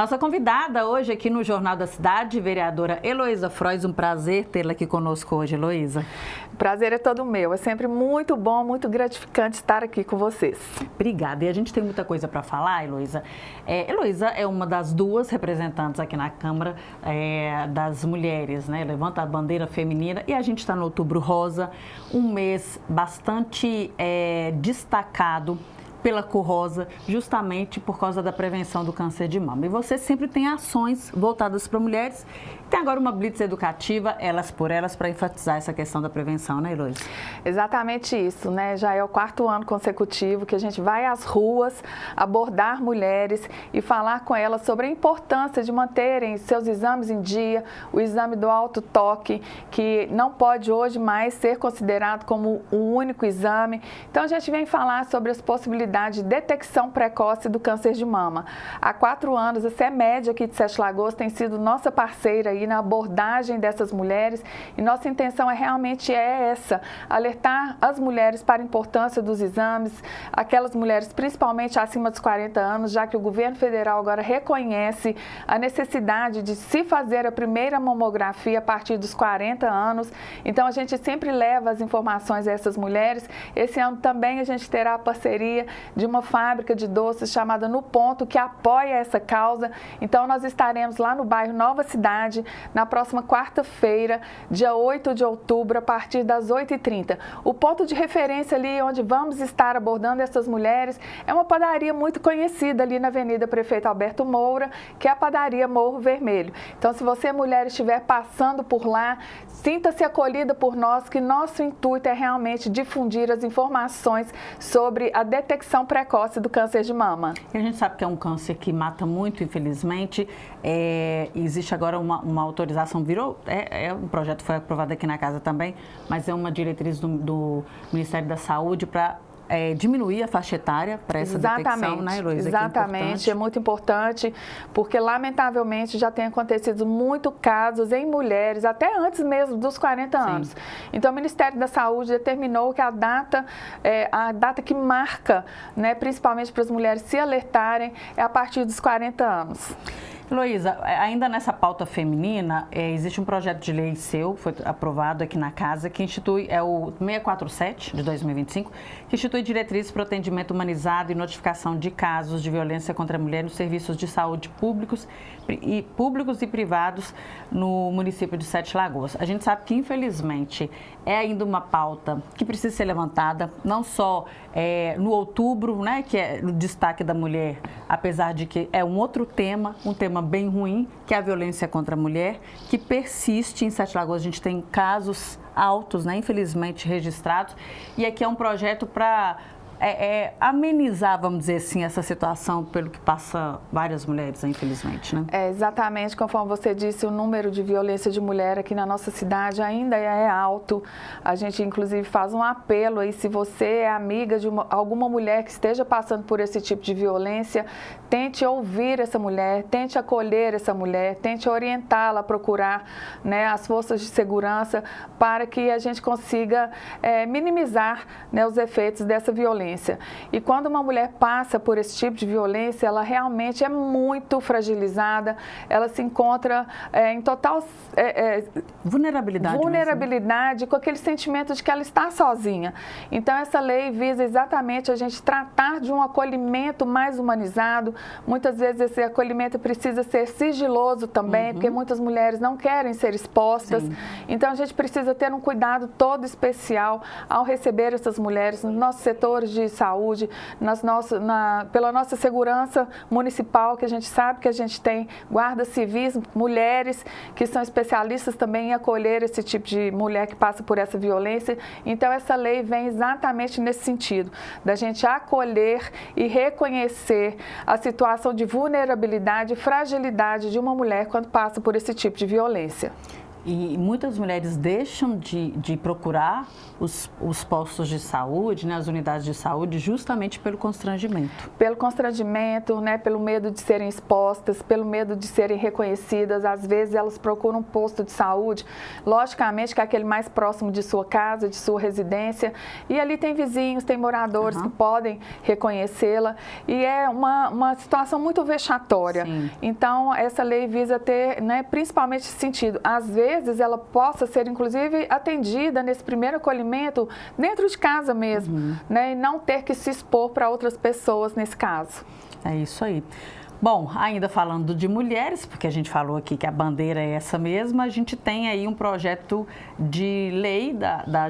Nossa convidada hoje aqui no Jornal da Cidade, vereadora Heloísa Frois, um prazer tê-la aqui conosco hoje, Heloísa. O prazer é todo meu, é sempre muito bom, muito gratificante estar aqui com vocês. Obrigada, e a gente tem muita coisa para falar, Heloísa. Heloísa é uma das duas representantes aqui na Câmara das mulheres, né? Levanta a bandeira feminina e a gente está no Outubro Rosa, um mês bastante destacado pela Cor Rosa, justamente por causa da prevenção do câncer de mama. E você sempre tem ações voltadas para mulheres. Tem agora uma blitz educativa, elas por elas, para enfatizar essa questão da prevenção, né, Heloísa? Exatamente isso, né? Já é o 4º ano consecutivo que a gente vai às ruas abordar mulheres e falar com elas sobre a importância de manterem seus exames em dia, o exame do autotoque, que não pode hoje mais ser considerado como o único exame. Então, a gente vem falar sobre as possibilidades de detecção precoce do câncer de mama. Há 4 anos, a CEMED aqui de Sete Lagoas tem sido nossa parceira aí na abordagem dessas mulheres e nossa intenção realmente essa, alertar as mulheres para a importância dos exames, aquelas mulheres principalmente acima dos 40 anos, já que o governo federal agora reconhece a necessidade de se fazer a primeira mamografia a partir dos 40 anos. Então a gente sempre leva as informações a essas mulheres. Esse ano também a gente terá a parceria de uma fábrica de doces chamada No Ponto, que apoia essa causa. Então nós estaremos lá no bairro Nova Cidade, na próxima quarta-feira, dia 8 de outubro, a partir das 8h30. O ponto de referência ali onde vamos estar abordando essas mulheres é uma padaria muito conhecida ali na Avenida Prefeito Alberto Moura, que é a padaria Morro Vermelho. Então, se você, mulher, estiver passando por lá, sinta-se acolhida por nós, que nosso intuito é realmente difundir as informações sobre a detecção precoce do câncer de mama. E a gente sabe que é um câncer que mata muito, infelizmente. Existe agora uma autorização, um projeto que foi aprovado aqui na casa também, mas é uma diretriz do Ministério da Saúde para diminuir a faixa etária para essa detecção, né, Heloísa? Exatamente, é muito importante, porque lamentavelmente já tem acontecido muitos casos em mulheres, até antes mesmo dos 40 anos. Então o Ministério da Saúde determinou que a data que marca, né, principalmente para as mulheres se alertarem, é a partir dos 40 anos. Heloísa, ainda nessa pauta feminina, existe um projeto de lei seu, foi aprovado aqui na casa, que institui, o 647 de 2025, que institui diretrizes para o atendimento humanizado e notificação de casos de violência contra a mulher nos serviços de saúde públicos e privados no município de Sete Lagoas. A gente sabe que, infelizmente, é ainda uma pauta que precisa ser levantada, não só no outubro, né, que é o destaque da mulher, apesar de que é um outro tema, um tema bem ruim, que é a violência contra a mulher, que persiste em Sete Lagoas. A gente tem casos altos, né, infelizmente, registrados, e aqui é um projeto para amenizar, vamos dizer assim, essa situação pelo que passa várias mulheres, infelizmente, né? Exatamente, conforme você disse, o número de violência de mulher aqui na nossa cidade ainda é alto. A gente, inclusive, faz um apelo aí, se você é amiga de alguma mulher que esteja passando por esse tipo de violência, tente ouvir essa mulher, tente acolher essa mulher, tente orientá-la a procurar, né, as forças de segurança para que a gente consiga minimizar, né, os efeitos dessa violência. E quando uma mulher passa por esse tipo de violência, ela realmente é muito fragilizada, ela se encontra em total vulnerabilidade, com aquele sentimento de que ela está sozinha. Então, essa lei visa exatamente a gente tratar de um acolhimento mais humanizado. Muitas vezes esse acolhimento precisa ser sigiloso também, porque muitas mulheres não querem ser expostas. Sim. Então, a gente precisa ter um cuidado todo especial ao receber essas mulheres nos nossos setores de saúde, pela nossa segurança municipal, que a gente sabe que a gente tem guardas civis, mulheres que são especialistas também em acolher esse tipo de mulher que passa por essa violência. Então, essa lei vem exatamente nesse sentido, da gente acolher e reconhecer a situação de vulnerabilidade e fragilidade de uma mulher quando passa por esse tipo de violência. E muitas mulheres deixam de procurar os postos de saúde, né, as unidades de saúde, justamente pelo constrangimento. Pelo constrangimento, né, pelo medo de serem expostas, pelo medo de serem reconhecidas. Às vezes elas procuram um posto de saúde, logicamente que é aquele mais próximo de sua casa, de sua residência, e ali tem vizinhos, tem moradores que podem reconhecê-la, e é uma situação muito vexatória. Sim. Então, essa lei visa ter, né, principalmente esse sentido. Às vezes ela possa ser, inclusive, atendida nesse primeiro acolhimento dentro de casa mesmo, né, e não ter que se expor para outras pessoas nesse caso. É isso aí. Bom, ainda falando de mulheres, porque a gente falou aqui que a bandeira é essa mesma, a gente tem aí um projeto de lei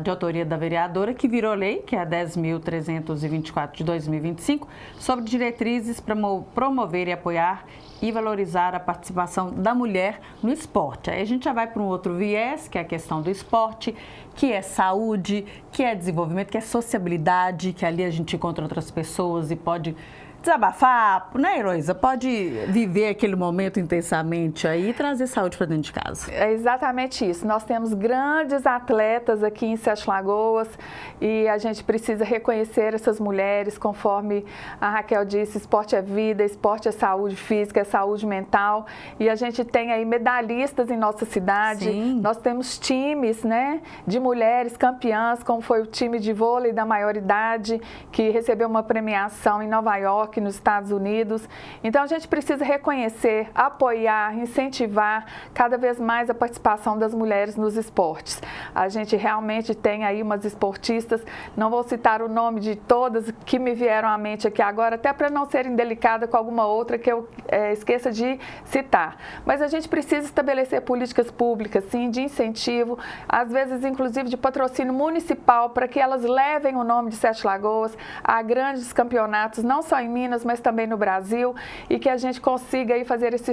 de autoria da vereadora que virou lei, que é a 10.324 de 2025, sobre diretrizes para promover e apoiar e valorizar a participação da mulher no esporte. Aí a gente já vai para um outro viés, que é a questão do esporte, que é saúde, que é desenvolvimento, que é sociabilidade, que ali a gente encontra outras pessoas e pode desabafar, né, Heloísa? Pode viver aquele momento intensamente aí e trazer saúde para dentro de casa. É exatamente isso. Nós temos grandes atletas aqui em Sete Lagoas e a gente precisa reconhecer essas mulheres, conforme a Raquel disse, esporte é vida, esporte é saúde física, é saúde mental, e a gente tem aí medalhistas em nossa cidade. Sim. Nós temos times, né, de mulheres campeãs, como foi o time de vôlei da maioridade, que recebeu uma premiação em Nova York, nos Estados Unidos. Então a gente precisa reconhecer, apoiar, incentivar cada vez mais a participação das mulheres nos esportes. A gente realmente tem aí umas esportistas, não vou citar o nome de todas que me vieram à mente aqui agora, até para não ser indelicada com alguma outra que eu esqueça de citar. Mas a gente precisa estabelecer políticas públicas, sim, de incentivo, às vezes inclusive de patrocínio municipal, para que elas levem o nome de Sete Lagoas a grandes campeonatos, não só em Minas, mas também no Brasil, e que a gente consiga aí fazer esse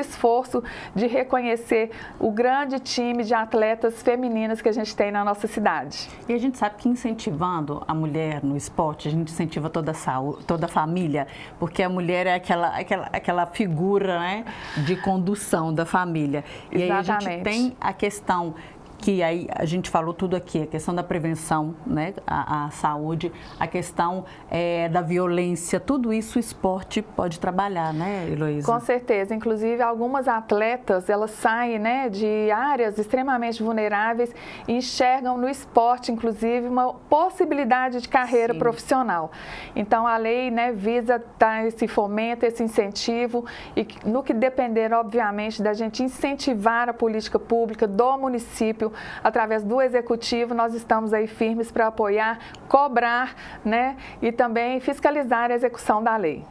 esforço de reconhecer o grande time de atletas femininas que a gente tem na nossa cidade. E a gente sabe que incentivando a mulher no esporte, a gente incentiva toda a saúde, toda a família, porque a mulher é aquela figura, né, de condução da família. E aí a gente tem a questão que aí a gente falou tudo aqui, a questão da prevenção, né, a saúde, a questão da violência, tudo isso o esporte pode trabalhar, né, Heloísa? Com certeza, inclusive algumas atletas, elas saem, né, de áreas extremamente vulneráveis e enxergam no esporte, inclusive, uma possibilidade de carreira profissional. Então a lei, né, visa dar esse fomento, esse incentivo, e no que depender, obviamente, da gente incentivar a política pública do município, através do executivo, nós estamos aí firmes para apoiar, cobrar, né, e também fiscalizar a execução da lei.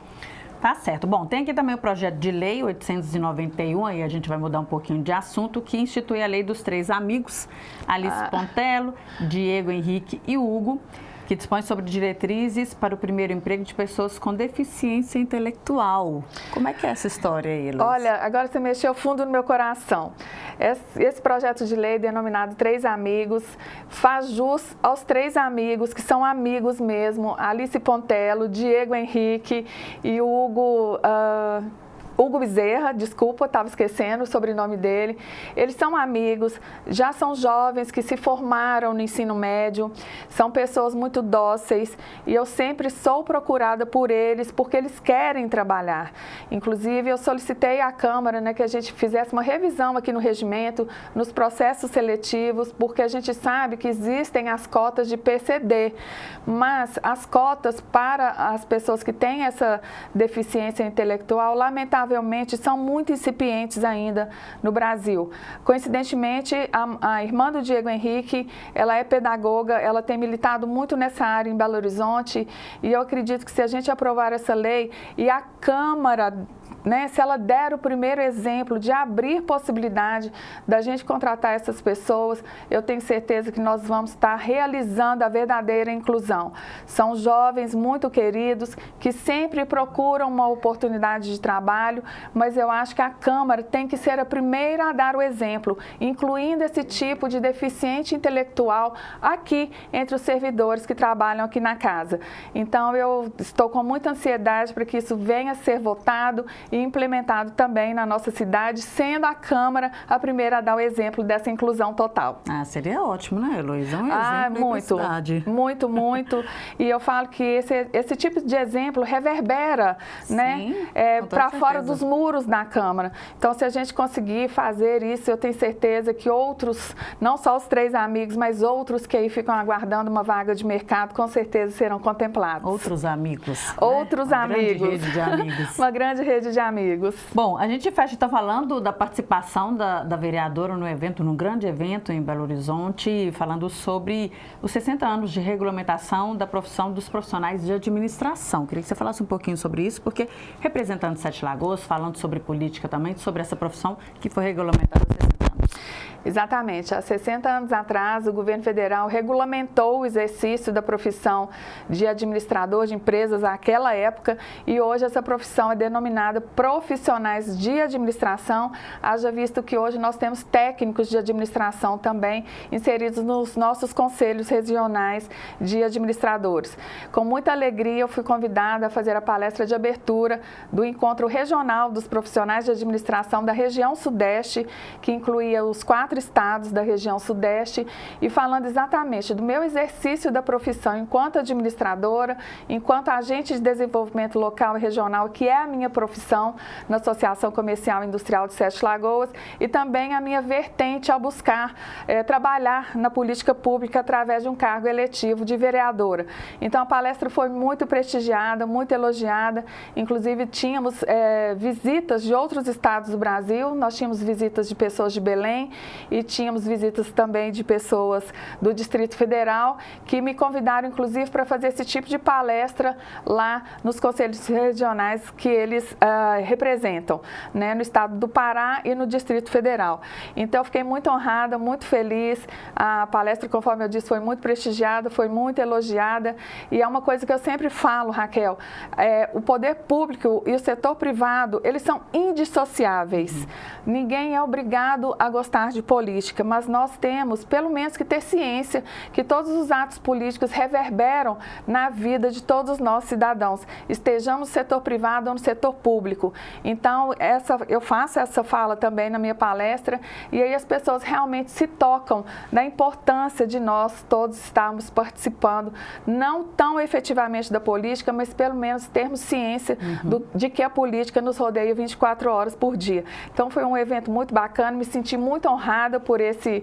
Tá certo. Bom, tem aqui também o projeto de lei 891, aí a gente vai mudar um pouquinho de assunto, que institui a lei dos 3 amigos, Alice Pontello, Diego Henrique e Hugo, que dispõe sobre diretrizes para o primeiro emprego de pessoas com deficiência intelectual. Como é que é essa história aí, Heloísa? Olha, agora você mexeu fundo no meu coração. Esse projeto de lei denominado 3 Amigos faz jus aos 3 amigos, que são amigos mesmo, Alice Pontello, Diego Henrique e Hugo Bezerra, desculpa, estava esquecendo o sobrenome dele. Eles são amigos, já são jovens que se formaram no ensino médio, são pessoas muito dóceis e eu sempre sou procurada por eles porque eles querem trabalhar. Inclusive, eu solicitei à Câmara, né, que a gente fizesse uma revisão aqui no regimento, nos processos seletivos, porque a gente sabe que existem as cotas de PCD, mas as cotas para as pessoas que têm essa deficiência intelectual, lamentavelmente, são muito incipientes ainda no Brasil. Coincidentemente, a irmã do Diego Henrique, ela é pedagoga, ela tem militado muito nessa área em Belo Horizonte, e eu acredito que se a gente aprovar essa lei e a Câmara, né, se ela der o primeiro exemplo de abrir possibilidade da gente contratar essas pessoas, eu tenho certeza que nós vamos estar realizando a verdadeira inclusão. São jovens muito queridos que sempre procuram uma oportunidade de trabalho trabalho, mas eu acho que a Câmara tem que ser a primeira a dar o exemplo, incluindo esse tipo de deficiente intelectual aqui entre os servidores que trabalham aqui na casa. Então, eu estou com muita ansiedade para que isso venha a ser votado e implementado também na nossa cidade, sendo a Câmara a primeira a dar o exemplo dessa inclusão total. Ah, seria ótimo, né, Heloísa? Um exemplo muito, para a cidade. Muito. E eu falo que esse tipo de exemplo reverbera, né, para fora dos muros da Câmara. Então, se a gente conseguir fazer isso, eu tenho certeza que outros, não só os 3 amigos, mas outros que aí ficam aguardando uma vaga de mercado, com certeza serão contemplados. Outros amigos. Outros né? amigos. Grande rede de amigos. Uma grande rede de amigos. Bom, a gente está falando da participação da vereadora no evento, num grande evento em Belo Horizonte, falando sobre os 60 anos de regulamentação da profissão dos profissionais de administração. Queria que você falasse um pouquinho sobre isso, porque representando Sete Lagoas, falando sobre política também, sobre essa profissão que foi regulamentada há 60 anos. Exatamente. Há 60 anos atrás, o governo federal regulamentou o exercício da profissão de administrador de empresas naquela época e hoje essa profissão é denominada profissionais de administração, haja visto que hoje nós temos técnicos de administração também inseridos nos nossos conselhos regionais de administradores. Com muita alegria, eu fui convidada a fazer a palestra de abertura do Encontro Regional dos Profissionais de Administração da região Sudeste, que incluía os 4 estados da região Sudeste, e falando exatamente do meu exercício da profissão enquanto administradora, enquanto agente de desenvolvimento local e regional, que é a minha profissão na Associação Comercial e Industrial de Sete Lagoas, e também a minha vertente ao buscar trabalhar na política pública através de um cargo eletivo de vereadora. Então, a palestra foi muito prestigiada, muito elogiada, inclusive tínhamos visitas de outros estados do Brasil, nós tínhamos visitas de pessoas de Belém, e tínhamos visitas também de pessoas do Distrito Federal que me convidaram, inclusive, para fazer esse tipo de palestra lá nos conselhos regionais que eles representam, né, no estado do Pará e no Distrito Federal. Então, eu fiquei muito honrada, muito feliz. A palestra, conforme eu disse, foi muito prestigiada, foi muito elogiada e é uma coisa que eu sempre falo, Raquel, o poder público e o setor privado, eles são indissociáveis. Ninguém é obrigado a gostar de política, mas nós temos, pelo menos, que ter ciência que todos os atos políticos reverberam na vida de todos nós cidadãos, estejamos no setor privado ou no setor público. Então, eu faço essa fala também na minha palestra e aí as pessoas realmente se tocam da importância de nós todos estarmos participando, não tão efetivamente da política, mas pelo menos termos ciência de que a política nos rodeia 24 horas por dia. Então, foi um evento muito bacana, me senti muito honrada por esse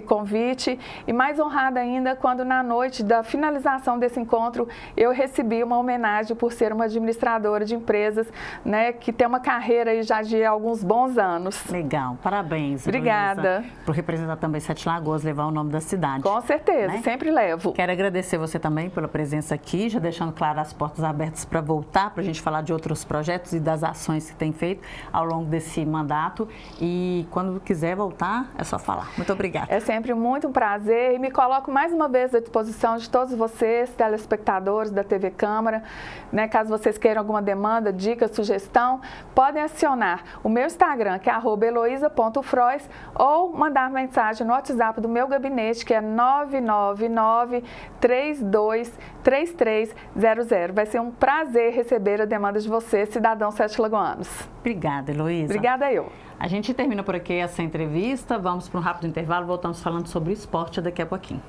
convite e mais honrada ainda quando na noite da finalização desse encontro eu recebi uma homenagem por ser uma administradora de empresas, né, que tem uma carreira aí já de alguns bons anos. Legal, parabéns. Obrigada. Heloísa, por representar também Sete Lagoas, levar o nome da cidade. Com certeza, né? Sempre levo. Quero agradecer você também pela presença aqui, já deixando claro as portas abertas para voltar, para a gente falar de outros projetos e das ações que tem feito ao longo desse mandato. E quando quiser voltar, é só falar. Muito obrigada. É sempre muito um prazer e me coloco mais uma vez à disposição de todos vocês, telespectadores da TV Câmara, né? Caso vocês queiram alguma demanda, dica, sugestão, podem acionar o meu Instagram, que é @eloisa.frois, ou mandar mensagem no WhatsApp do meu gabinete, que é 999-323300. Vai ser um prazer receber a demanda de vocês, cidadãos sete-lagoanos. Obrigada, Heloísa. Obrigada eu. A gente termina por aqui essa entrevista, vamos para um rápido intervalo, voltamos falando sobre esporte daqui a pouquinho.